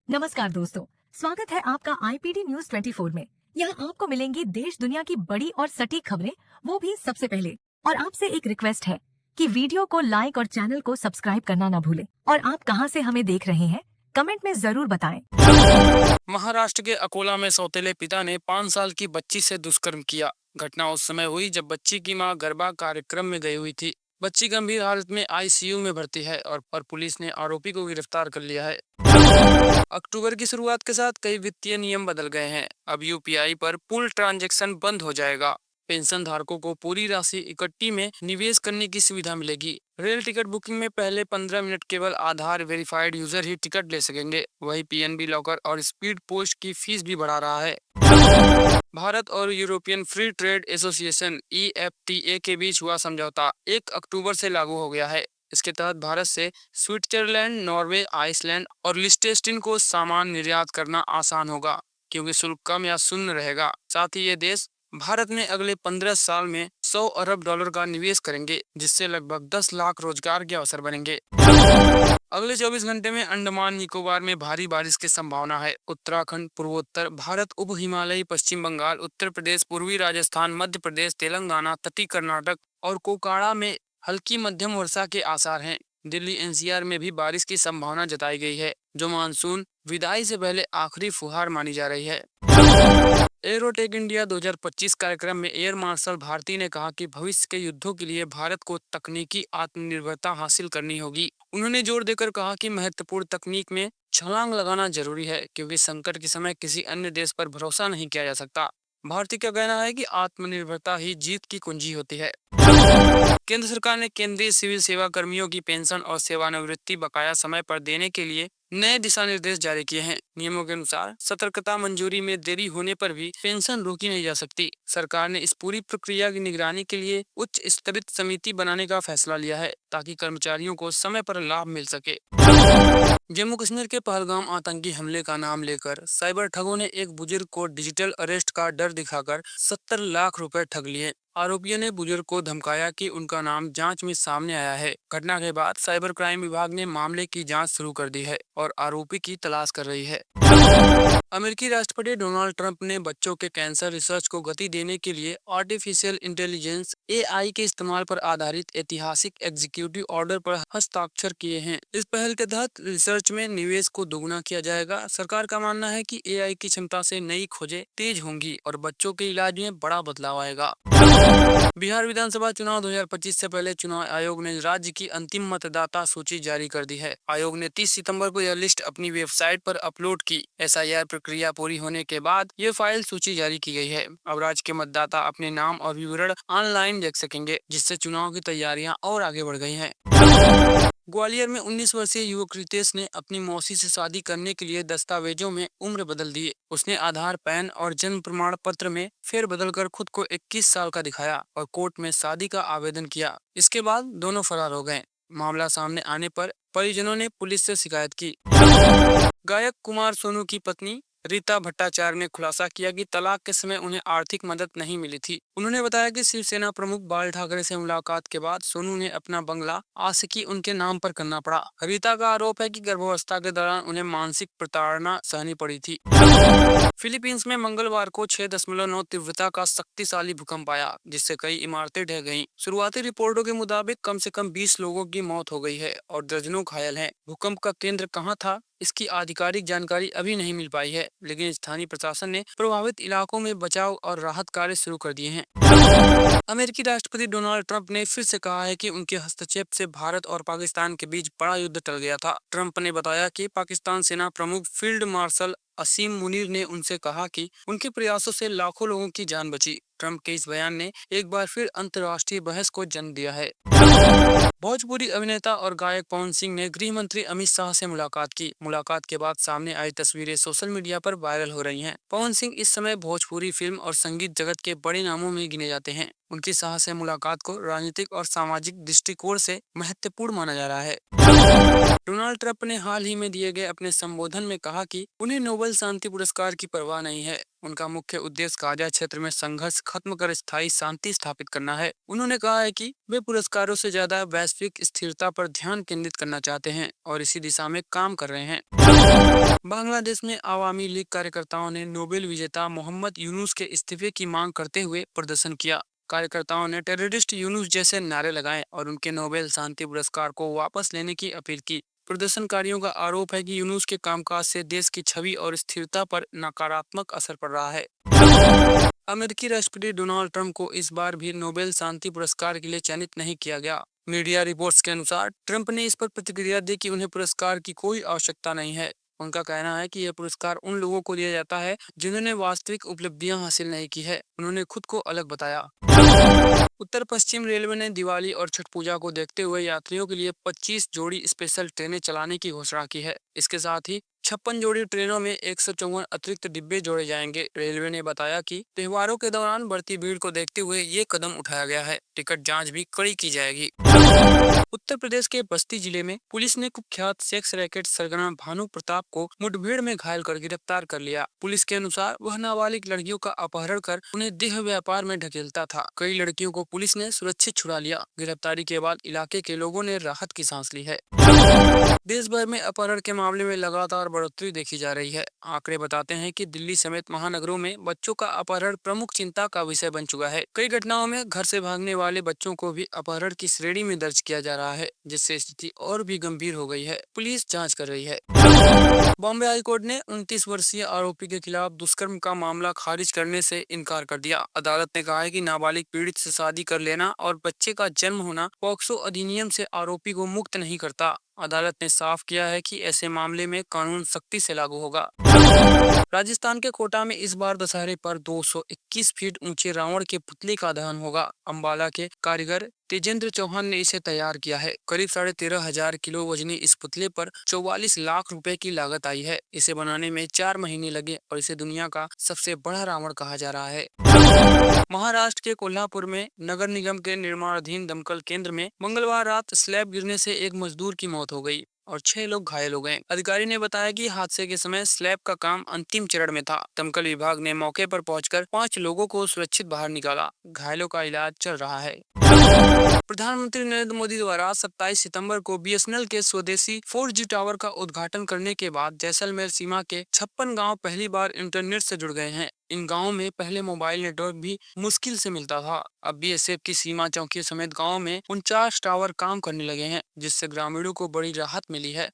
नमस्कार दोस्तों, स्वागत है आपका आईपीडी न्यूज 24 में। यहाँ आपको मिलेंगी देश दुनिया की बड़ी और सटीक खबरें, वो भी सबसे पहले। और आपसे एक रिक्वेस्ट है कि वीडियो को लाइक और चैनल को सब्सक्राइब करना ना भूलें। और आप कहां से हमें देख रहे हैं, कमेंट में जरूर बताएं। महाराष्ट्र के अकोला में सौतेले पिता ने 5 साल की बच्ची से दुष्कर्म किया। घटना उस समय हुई जब बच्ची की मां गरबा कार्यक्रम में गई हुई थी। बच्ची गंभीर हालत में आईसीयू में भर्ती है और पुलिस ने आरोपी को गिरफ्तार कर लिया है। अक्टूबर की शुरुआत के साथ कई वित्तीय नियम बदल गए हैं। अब यूपीआई पर पूल ट्रांजैक्शन बंद हो जाएगा। पेंशन धारकों को पूरी राशि इकट्ठी में निवेश करने की सुविधा मिलेगी। रेल टिकट बुकिंग में पहले 15 मिनट केवल आधार वेरिफाइड यूजर ही टिकट ले सकेंगे। वही पीएनबी लॉकर और स्पीड पोस्ट की फीस भी बढ़ा रहा है। भारत और European free trade association EFTA के बीच हुआ समझौता 1 अक्टूबर से लागू हो गया है। इसके तहत भारत से स्विट्जरलैंड, नॉर्वे, आइसलैंड और लिechtenstein को सामान निर्यात करना आसान होगा, क्योंकि शुल्क कम या शून्य रहेगा। साथ ही ये देश भारत में अगले 15 साल में $100 अरब का निवेश करेंगे, जिससे लगभग 10 लाख रोजगार के अवसर बनेंगे। अगले 24 घंटे में अंडमान निकोबार में भारी बारिश की संभावना है। उत्तराखंड, पूर्वोत्तर भारत, उप हिमालयी पश्चिम बंगाल, उत्तर प्रदेश, पूर्वी राजस्थान, मध्य प्रदेश, तेलंगाना, तटीय कर्नाटक और कोकाड़ा में हल्की मध्यम वर्षा के आसार हैं। दिल्ली एनसीआर में भी बारिश की संभावना जताई गई है, जो मानसून विदाई से पहले आखिरी फुहार मानी जा रही है। एरोटेक इंडिया 2025 कार्यक्रम में एयर मार्शल भारती ने कहा कि भविष्य के युद्धों के लिए भारत को तकनीकी आत्मनिर्भरता हासिल करनी होगी। उन्होंने जोर देकर कहा कि महत्वपूर्ण तकनीक में छलांग लगाना जरूरी है, क्योंकि संकट के समय किसी अन्य देश पर भरोसा नहीं किया जा सकता। भारती का कहना है कि आत्मनिर्भरता ही जीत की कुंजी होती है। केंद्र सरकार ने केंद्रीय सिविल सेवा कर्मियों की पेंशन और सेवानिवृत्ति बकाया समय पर देने के लिए नए दिशा निर्देश जारी किए हैं। नियमों के अनुसार सतर्कता मंजूरी में देरी होने पर भी पेंशन रोकी नहीं जा सकती। सरकार ने इस पूरी प्रक्रिया की निगरानी के लिए उच्च स्तरित समिति बनाने का फैसला लिया है, ताकि कर्मचारियों को समय पर लाभ मिल सके। जम्मू कश्मीर के पहलगाम आतंकी हमले का नाम लेकर साइबर ठगों ने एक बुजुर्ग को डिजिटल अरेस्ट का डर दिखाकर 70 लाख रुपए ठग लिए। आरोपियों ने बुजुर्ग को धमकाया कि उनका नाम जांच में सामने आया है। घटना के बाद साइबर क्राइम विभाग ने मामले की जांच शुरू कर दी है और आरोपी की तलाश कर रही है। अमेरिकी राष्ट्रपति डोनाल्ड ट्रंप ने बच्चों के कैंसर रिसर्च को गति देने के लिए आर्टिफिशियल इंटेलिजेंस एआई के इस्तेमाल पर आधारित ऐतिहासिक एग्जीक्यूटिव ऑर्डर पर हस्ताक्षर किए हैं। इस पहल के तहत रिसर्च में निवेश को दोगुना किया जाएगा। सरकार का मानना है कि एआई की क्षमता से नई खोजें तेज होंगी और बच्चों के इलाज में बड़ा बदलाव आएगा। बिहार विधानसभा चुनाव 2025 से पहले चुनाव आयोग ने राज्य की अंतिम मतदाता सूची जारी कर दी है। आयोग ने 30 सितंबर को यह लिस्ट अपनी वेबसाइट पर अपलोड की। एसआईआर प्रक्रिया पूरी होने के बाद ये फाइल सूची जारी की गई है। अब राज्य के मतदाता अपने नाम और विवरण ऑनलाइन देख सकेंगे, जिससे चुनाव की तैयारियां और आगे बढ़ गई हैं। ग्वालियर में 19 वर्षीय युवक रितेश ने अपनी मौसी से शादी करने के लिए दस्तावेजों में उम्र बदल दी। उसने आधार, पैन और जन्म प्रमाण पत्र में फेर बदल कर खुद को 21 साल का दिखाया और कोर्ट में शादी का आवेदन किया। इसके बाद दोनों फरार हो गए। मामला सामने आने पर परिजनों ने पुलिस से शिकायत की। गायक कुमार सोनू की पत्नी रीता भट्टाचार्य ने खुलासा किया कि तलाक के समय उन्हें आर्थिक मदद नहीं मिली थी। उन्होंने बताया कि शिवसेना प्रमुख बाल ठाकरे से मुलाकात के बाद सोनू ने अपना बंगला आशिकी उनके नाम पर करना पड़ा। रीता का आरोप है कि गर्भावस्था के दौरान उन्हें मानसिक प्रताड़ना सहनी पड़ी थी। फिलीपींस में मंगलवार को 6.9 तीव्रता का शक्तिशाली भूकंप आया, जिससे कई इमारतें ढह गईं। शुरुआती रिपोर्टों के मुताबिक कम से कम 20 लोगों की मौत हो गई है और दर्जनों घायल हैं। भूकंप का केंद्र कहां था, इसकी आधिकारिक जानकारी अभी नहीं मिल पाई है, लेकिन स्थानीय प्रशासन ने प्रभावित इलाकों में बचाव और राहत कार्य शुरू कर दिए हैं। अमेरिकी राष्ट्रपति डोनाल्ड ट्रंप ने फिर से कहा है कि उनके हस्तक्षेप से भारत और पाकिस्तान के बीच बड़ा युद्ध टल गया था। ट्रंप ने बताया कि पाकिस्तान सेना प्रमुख फील्ड मार्शल असीम मुनीर ने उनसे कहा कि उनके प्रयासों से लाखों लोगों की जान बची। ट्रंप के इस बयान ने एक बार फिर अंतर्राष्ट्रीय बहस को जन्म दिया है। भोजपुरी अभिनेता और गायक पवन सिंह ने गृह मंत्री अमित शाह से मुलाकात की। मुलाकात के बाद सामने आई तस्वीरें सोशल मीडिया पर वायरल हो रही हैं। पवन सिंह इस समय भोजपुरी फिल्म और संगीत जगत के बड़े नामों में गिने जाते हैं। उनकी शाह से मुलाकात को राजनीतिक और सामाजिक दृष्टिकोण से महत्वपूर्ण माना जा रहा है। डोनाल्ड ट्रंप ने हाल ही में दिए गए अपने संबोधन में कहा कि उन्हें नोबेल शांति पुरस्कार की परवाह नहीं है। उनका मुख्य उद्देश्य गाजा क्षेत्र में संघर्ष खत्म कर स्थायी शांति स्थापित करना है। उन्होंने कहा है कि वे पुरस्कारों से ज्यादा वैश्विक स्थिरता पर ध्यान केंद्रित करना चाहते हैं और इसी दिशा में काम कर रहे हैं। बांग्लादेश में अवामी लीग कार्यकर्ताओं ने नोबेल विजेता मोहम्मद यूनुस के इस्तीफे की मांग करते हुए प्रदर्शन किया। कार्यकर्ताओं ने टेररिस्ट यूनुस जैसे नारे लगाए और उनके नोबेल शांति पुरस्कार को वापस लेने की अपील की। प्रदर्शनकारियों का आरोप है कि यूनुस के कामकाज से देश की छवि और स्थिरता पर नकारात्मक असर पड़ रहा है। अमेरिकी राष्ट्रपति डोनाल्ड ट्रंप को इस बार भी नोबेल शांति पुरस्कार के लिए चयनित नहीं किया गया। मीडिया रिपोर्ट्स के अनुसार ट्रंप ने इस पर प्रतिक्रिया दी कि उन्हें पुरस्कार की कोई आवश्यकता नहीं है। उनका कहना है कि यह पुरस्कार उन लोगों को दिया जाता है जिन्होंने वास्तविक उपलब्धियां हासिल नहीं की है। उन्होंने खुद को अलग बताया। उत्तर पश्चिम रेलवे ने दिवाली और छठ पूजा को देखते हुए यात्रियों के लिए 25 जोड़ी स्पेशल ट्रेनें चलाने की घोषणा की है। इसके साथ ही 56 जोड़ी ट्रेनों में 154 अतिरिक्त डिब्बे जोड़े जाएंगे। रेलवे ने बताया कि त्योहारों के दौरान बढ़ती भीड़ को देखते हुए ये कदम उठाया गया है। टिकट जांच भी कड़ी की जाएगी। उत्तर प्रदेश के बस्ती जिले में पुलिस ने कुख्यात सेक्स रैकेट सरगना भानु प्रताप को मुठभेड़ में घायल कर गिरफ्तार कर लिया। पुलिस के अनुसार वह नाबालिग लड़कियों का अपहरण कर उन्हें देह व्यापार में ढकेलता था। कई लड़कियों को पुलिस ने सुरक्षित छुड़ा लिया। गिरफ्तारी के बाद इलाके के लोगों ने राहत की सांस ली है। देश भर में अपहरण के मामले में लगातार बढ़ोतरी देखी जा रही है। आंकड़े बताते हैं कि दिल्ली समेत महानगरों में बच्चों का अपहरण प्रमुख चिंता का विषय बन चुका है। कई घटनाओं में घर से भागने वाले बच्चों को भी अपहरण की श्रेणी में दर्ज किया जा रहा है, जिससे स्थिति और भी गंभीर हो गई है। पुलिस जांच कर रही है। बॉम्बे हाईकोर्ट ने 29 वर्षीय आरोपी के खिलाफ दुष्कर्म का मामला खारिज करने से इनकार कर दिया। अदालत ने कहा है कि नाबालिग पीड़ित से शादी कर लेना और बच्चे का जन्म होना पॉक्सो अधिनियम से आरोपी को मुक्त नहीं करता। अदालत ने साफ किया है कि ऐसे मामले में कानून सख्ती से लागू होगा। राजस्थान के कोटा में इस बार दशहरे पर 221 फीट ऊंचे रावण के पुतले का दहन होगा। अंबाला के कारीगर तेजेंद्र चौहान ने इसे तैयार किया है। करीब 13,500 किलो वजनी इस पुतले पर 44 लाख रुपए की लागत आई है। इसे बनाने में 4 महीने लगे और इसे दुनिया का सबसे बड़ा रावण कहा जा रहा है। महाराष्ट्र के कोल्हापुर में नगर निगम के निर्माणाधीन दमकल केंद्र में मंगलवार रात स्लैब गिरने से एक मजदूर की मौत हो गई और 6 लोग घायल हो गए। अधिकारी ने बताया कि हादसे के समय स्लैब का काम अंतिम चरण में था। दमकल विभाग ने मौके पर पहुंचकर 5 लोगों को सुरक्षित बाहर निकाला। घायलों का इलाज चल रहा है। प्रधानमंत्री नरेंद्र मोदी द्वारा 27 सितंबर को बीएसएनएल के स्वदेशी 4G टावर का उद्घाटन करने के बाद जैसलमेर सीमा के 56 गांव पहली बार इंटरनेट से जुड़ गए हैं। इन गांवों में पहले मोबाइल नेटवर्क भी मुश्किल से मिलता था। अब बीएसएफ की सीमा चौकी समेत गांव में 49 टावर काम करने लगे हैं, जिससे ग्रामीणों को बड़ी राहत मिली है।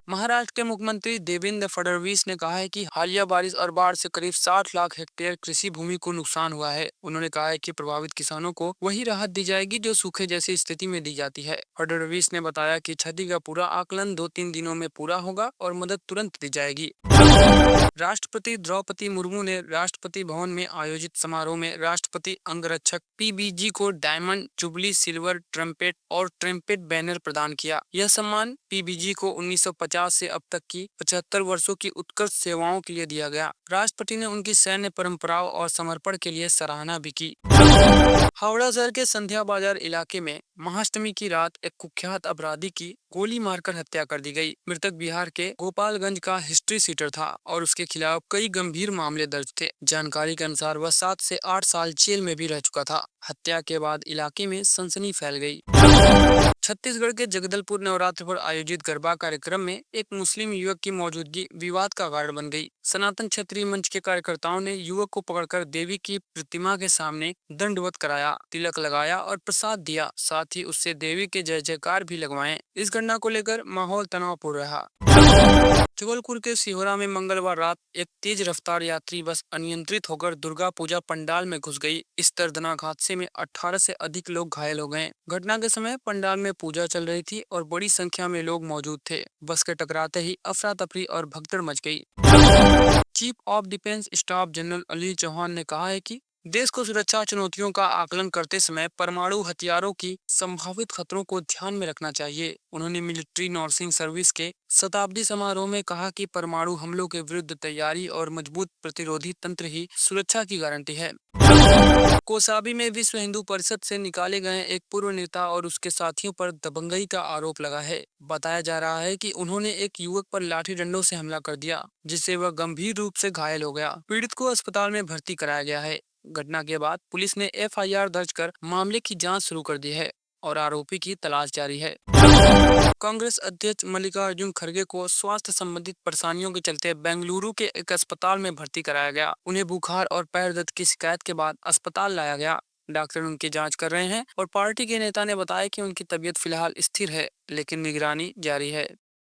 महाराष्ट्र के मुख्यमंत्री देवेंद्र फडणवीस ने कहा है कि हालिया बारिश और बाढ़ से करीब 60 लाख हेक्टेयर कृषि भूमि को नुकसान हुआ है। उन्होंने कहा है कि प्रभावित किसानों को वही राहत दी जाएगी जो सूखे जैसी स्थिति में दी जाती है। फडणवीस ने बताया कि क्षति का पूरा आकलन 2-3 दिनों में पूरा होगा और मदद तुरंत दी जाएगी। राष्ट्रपति द्रौपदी मुर्मू ने राष्ट्रपति भवन में आयोजित समारोह में राष्ट्रपति अंगरक्षक पीबीजी को डायमंड जुबली सिल्वर ट्रम्पेट और ट्रम्पेट बैनर प्रदान किया। यह सम्मान पीबीजी को 1950 से अब तक की 75 वर्षों की उत्कृष्ट सेवाओं के लिए दिया गया। राष्ट्रपति ने उनकी सैन्य परंपराओं और समर्पण के लिए सराहना भी की। हावड़ा शहर के संध्या बाजार इलाके में महाअष्टमी की रात एक कुख्यात अपराधी की गोली मारकर हत्या कर दी गई। मृतक बिहार के गोपालगंज का हिस्ट्री सीटर था और उसके खिलाफ कई गंभीर मामले दर्ज थे। जानकारी के अनुसार वह 7 से 8 साल जेल में भी रह चुका था। हत्या के बाद इलाके में सनसनी फैल गई। छत्तीसगढ़ के जगदलपुर नवरात्र पर आयोजित गरबा कार्यक्रम में एक मुस्लिम युवक की मौजूदगी विवाद का कारण बन गई। सनातन क्षत्रिय मंच के कार्यकर्ताओं ने युवक को पकड़कर देवी की प्रतिमा के सामने दंडवत कराया, तिलक लगाया और प्रसाद दिया। साथ ही उससे देवी के जय जयकार भी लगवाए। इस घटना को लेकर माहौल तनावपूर्ण रहा। जबलपुर के सिहोरा में मंगलवार रात एक तेज रफ्तार यात्री बस अनियंत्रित होकर दुर्गा पूजा पंडाल में घुस गई। इस दर्दनाक हादसे में 18 से अधिक लोग घायल हो गए। घटना के समय पंडाल में पूजा चल रही थी और बड़ी संख्या में लोग मौजूद थे। बस के टकराते ही अफरा तफरी और भगदड़ मच गई। Chief of defence staff general Anil Chauhan ने कहा है कि देश को सुरक्षा चुनौतियों का आकलन करते समय परमाणु हथियारों की संभावित खतरों को ध्यान में रखना चाहिए। उन्होंने मिलिट्री नर्सिंग सर्विस के शताब्दी समारोह में कहा कि परमाणु हमलों के विरुद्ध तैयारी और मजबूत प्रतिरोधी तंत्र ही सुरक्षा की गारंटी है। कोसाबी में विश्व हिंदू परिषद से निकाले गए एक पूर्व नेता और उसके साथियों पर दबंगई का आरोप लगा है। बताया जा रहा है कि उन्होंने एक युवक पर लाठी डंडों से हमला कर दिया, जिससे वह गंभीर रूप से घायल हो गया। पीड़ित को अस्पताल में भर्ती कराया गया है। घटना के बाद पुलिस ने एफआईआर दर्ज कर मामले की जांच शुरू कर दी है और आरोपी की तलाश जारी है। कांग्रेस अध्यक्ष मल्लिकार्जुन खड़गे को स्वास्थ्य संबंधित परेशानियों के चलते बेंगलुरु के एक अस्पताल में भर्ती कराया गया। उन्हें बुखार और पैर दर्द की शिकायत के बाद अस्पताल लाया गया। डॉक्टर उनकी जांच कर रहे हैं और पार्टी के नेता ने बताया कि उनकी तबीयत फिलहाल स्थिर है, लेकिन निगरानी जारी है।